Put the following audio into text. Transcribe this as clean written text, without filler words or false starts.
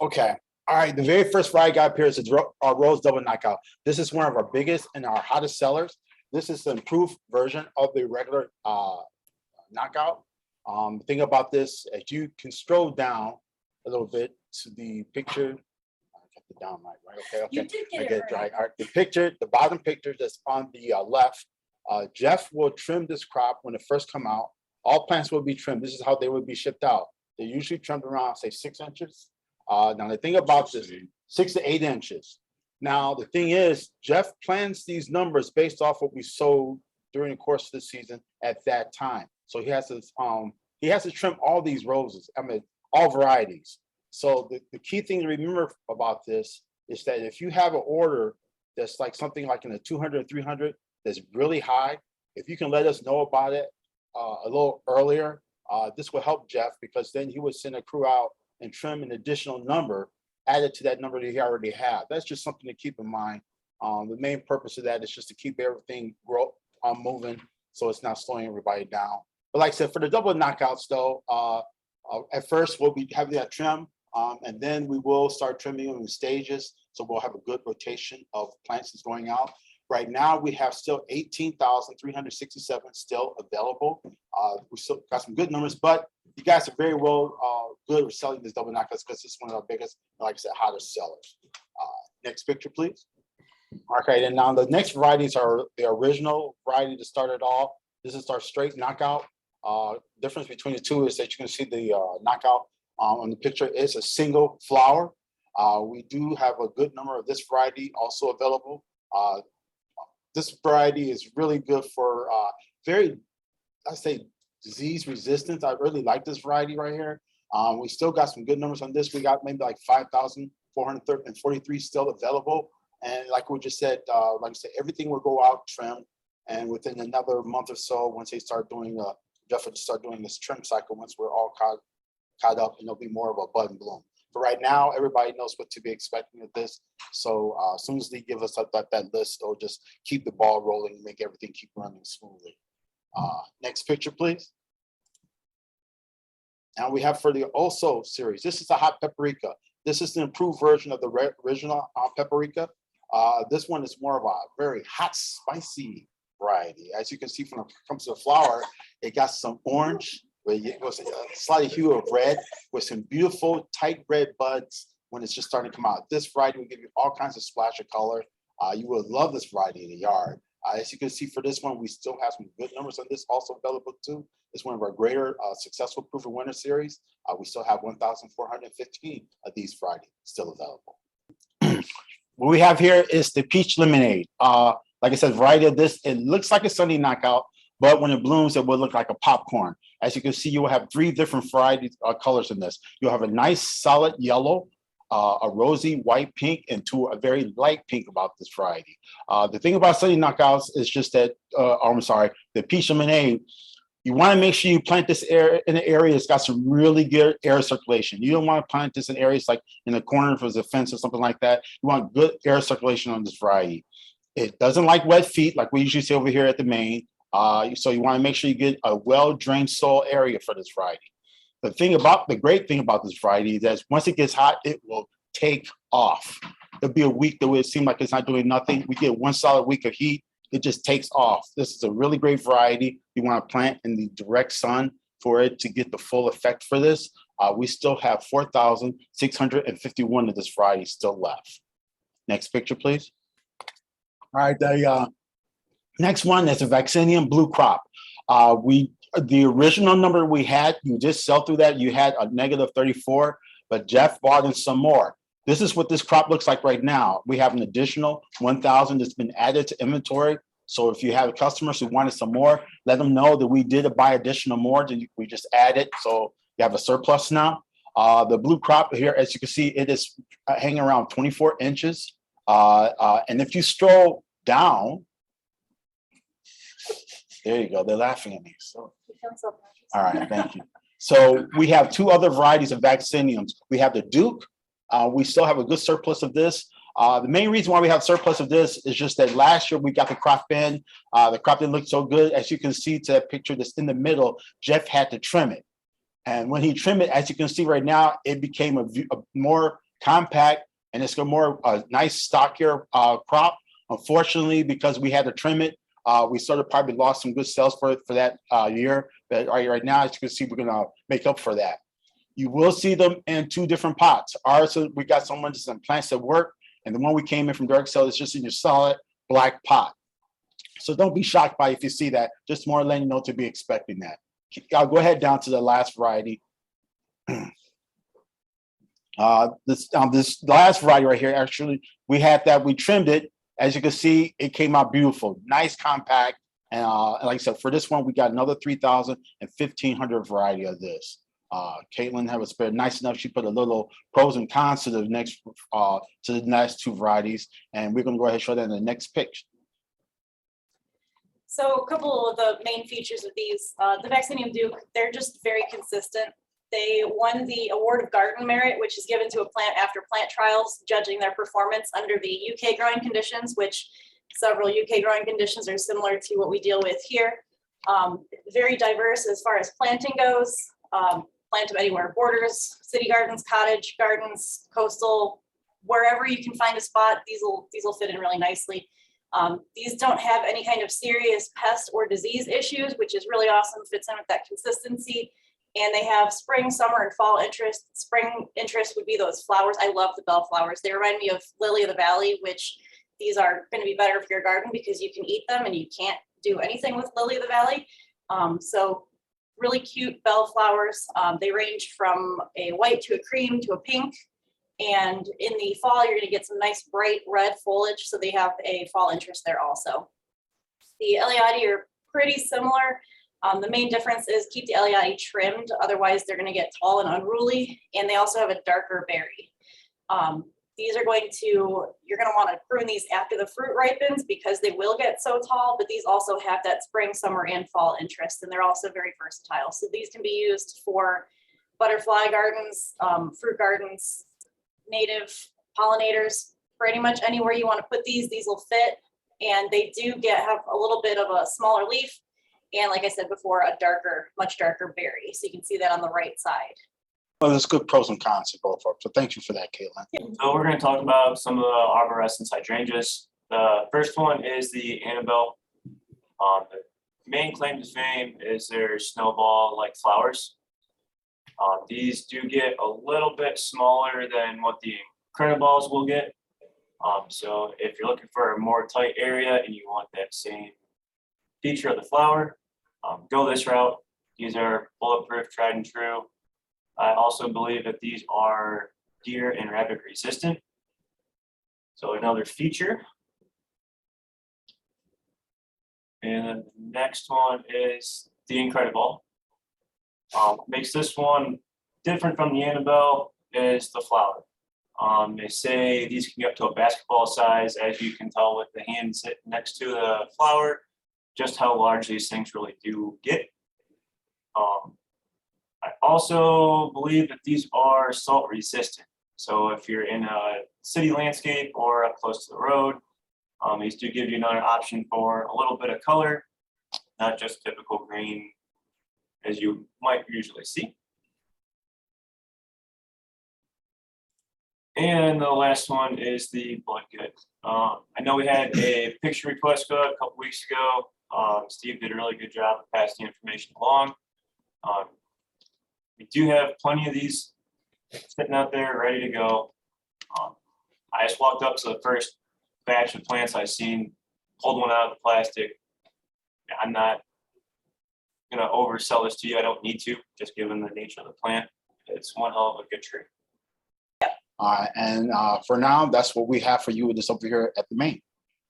Okay. All right. The very first variety got up here is our Rose Double Knockout. This is one of our biggest and our hottest sellers. This is the improved version of the regular knockout. The thing about this, as you can scroll down a little bit to the picture, I got it down right. Okay. You did get I it get it right. right. All right. The picture, the bottom picture that's on the left. Jeff will trim this crop when it first come out. All plants will be trimmed. This is how they would be shipped out. They're usually trimmed around, say, 6 inches. Now the thing about this, 6 to 8 inches. Now the thing is, Jeff plans these numbers based off what we sold during the course of the season at that time. So he has to trim all these roses. I mean, all varieties. So the key thing to remember about this is that if you have an order that's like something like in the 200, 300, that's really high, if you can let us know about it a little earlier, this will help Jeff, because then he would send a crew out and trim an additional number added to that number that he already had. That's just something to keep in mind. The main purpose of that is just to keep everything moving, so it's not slowing everybody down. But like I said, for the double knockouts though, at first we'll be having that trim, and then we will start trimming them in stages. So we'll have a good rotation of plants that's going out. Right now, we have still 18,367 still available. We still got some good numbers, but you guys are very well good with selling this double knockouts, because it's one of our biggest, like I said, hottest sellers. Next picture, please. Okay, and now the next varieties are the original variety to start it all. This is our straight knockout. Difference between the two is that you can see the knockout on the picture is a single flower. We do have a good number of this variety also available. This variety is really good for I say disease resistance. I really like this variety right here. We still got some good numbers on this. We got maybe like 5,443 still available. And like we just said, like I said, everything will go out trimmed. And within another month or so, once they start doing, Jeff will start doing this trim cycle, once we're all caught up, and it'll be more of a bud and bloom. But right now, everybody knows what to be expecting of this. So as soon as they give us that list, it'll just keep the ball rolling and make everything keep running smoothly. Next picture, please. Now we have for the Also series. This is a hot paprika. This is the improved version of the original paprika. This one is more of a very hot, spicy variety. As you can see, when it comes to the flower, it got some orange, it was a slight hue of red with some beautiful tight red buds when it's just starting to come out. This variety will give you all kinds of splash of color. You will love this variety in the yard. As you can see, for this one, we still have some good numbers on this also available too. It's one of our greater successful proof of winter series. We still have 1,415 of these varieties still available. What we have here is the peach lemonade. Like I said, variety of this, it looks like a Sunday knockout, but when it blooms, it will look like a popcorn. As you can see, you will have 3 different varieties colors in this. You'll have a nice solid yellow, a rosy white pink, and to a very light pink about this variety. The thing about Sunday knockouts is just that, the peach lemonade, you want to make sure you plant this in an area that's got some really good air circulation. You don't want to plant this in areas like in the corner if there's a fence or something like that. You want good air circulation on this variety. It doesn't like wet feet like we usually see over here at the Maine. So you want to make sure you get a well-drained soil area for this variety. The great thing about this variety is that once it gets hot, it will take off. There'll be a week that would seem like it's not doing nothing. We get one solid week of heat, it just takes off. This is a really great variety. You want to plant in the direct sun for it to get the full effect for this. We still have 4,651 of this variety still left. Next picture, please. All right, the next one is a Vaccinium Blue Crop. The original number we had, you just sell through that, you had a negative 34, but Jeff bought in some more. This is what this crop looks like right now. We have an additional 1,000 that's been added to inventory. So if you have customers who wanted some more, let them know that we did buy additional more, that we just added. So you have a surplus now. The blue crop here, as you can see, it is hanging around 24 inches. And if you stroll down, there you go. They're laughing at me. So, all right, thank you. So we have 2 other varieties of Vacciniums. We have the Duke. We still have a good surplus of this. The main reason why we have surplus of this is just that last year we got the crop in. The crop didn't look so good. As you can see to that picture that's in the middle, Jeff had to trim it. And when he trimmed it, as you can see right now, it became a more compact, and it's a more nice stockier crop. Unfortunately, because we had to trim it, we sort of probably lost some good sales for that year. But right now, as you can see, we're gonna make up for that. You will see them in 2 different pots. Ours, we got someone just in plants that work, and the one we came in from direct sale is just in your solid black pot. So don't be shocked by if you see that, just more letting you know to be expecting that. I'll go ahead down to the last variety. This last variety right here, actually, we trimmed it. As you can see, it came out beautiful, nice, compact. And like I said, for this one, we got another 3,000 and 1,500 variety of this. Caitlin had was nice enough. She put a little pros and cons to the next 2 varieties, and we're going to go ahead and show that in the next picture. So a couple of the main features of these, the Vaccinium Duke, they're just very consistent. They won the Award of Garden Merit, which is given to a plant after plant trials, judging their performance under the UK growing conditions, which several UK growing conditions are similar to what we deal with here. Very diverse as far as planting goes. Plant them anywhere, borders, city gardens, cottage gardens, coastal, wherever you can find a spot, these will fit in really nicely. These don't have any kind of serious pest or disease issues, which is really awesome, fits in with that consistency. And they have spring, summer, and fall interest. Spring interest would be those flowers. I love the bellflowers. They remind me of lily of the valley, which these are going to be better for your garden because you can eat them and you can't do anything with lily of the valley. So really cute bellflowers. They range from a white to a cream to a pink. And in the fall, you're going to get some nice bright red foliage. So they have a fall interest there also. The Eliade are pretty similar. The main difference is keep the Eliade trimmed. Otherwise, they're going to get tall and unruly. And they also have a darker berry. These are you're going to want to prune these after the fruit ripens because they will get so tall, but these also have that spring, summer, and fall interest, and they're also very versatile. So these can be used for butterfly gardens, fruit gardens, native pollinators, pretty much anywhere you want to put these will fit. And they do have a little bit of a smaller leaf. And like I said before, a much darker berry. So you can see that on the right side. Well, there's good pros and cons to both of them. So thank you for that, Caitlin. So we're going to talk about some of the arborescens hydrangeas. The first one is the Annabelle. The main claim to fame is their snowball-like flowers. These do get a little bit smaller than what the Incrediballs will get. So if you're looking for a more tight area and you want that same feature of the flower, go this route. These are bulletproof, tried and true. I also believe that these are deer and rabbit resistant. So another feature. And then the next one is the Incredible. Makes this one different from the Annabelle is the flower. They say these can get up to a basketball size, as you can tell with the hand sitting next to the flower, just how large these things really do get. I also believe that these are salt resistant. So if you're in a city landscape or up close to the road, these do give you another option for a little bit of color, not just typical green as you might usually see. And the last one is the Bloodgood. I know we had a picture request a couple weeks ago. Steve did a really good job of passing the information along. We do have plenty of these sitting out there ready to go. I just walked up to the first batch of plants I seen, pulled one out of the plastic. I'm not gonna oversell this to you. I don't need to, just given the nature of the plant. It's one hell of a good tree. And for now, that's what we have for you just over here at the main.